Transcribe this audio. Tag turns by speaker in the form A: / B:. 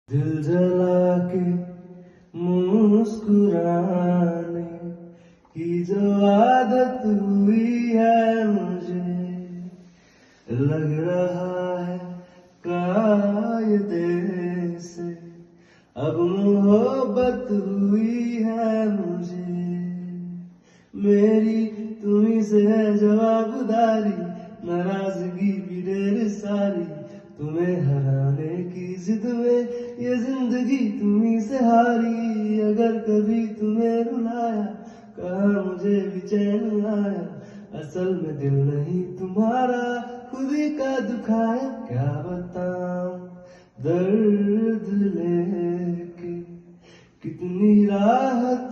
A: दिल जला के मुस्कुराने की जो आदत हुई है मुझे, लग रहा है कायदे से अब मोहब्बत हुई है मुझे। मेरी तुम्हीं से है जवाबदारी, नाराजगी भी ढेर सारी, तुम्हें हराने की जिद में ये जिंदगी तुम्हीं से हारी। अगर कभी तुम्हें रुलाया, कहा मुझे भी चैन आया, असल में दिल नहीं तुम्हारा खुद ही का दुखाया। क्या बताऊं दर्द लेके कितनी राहत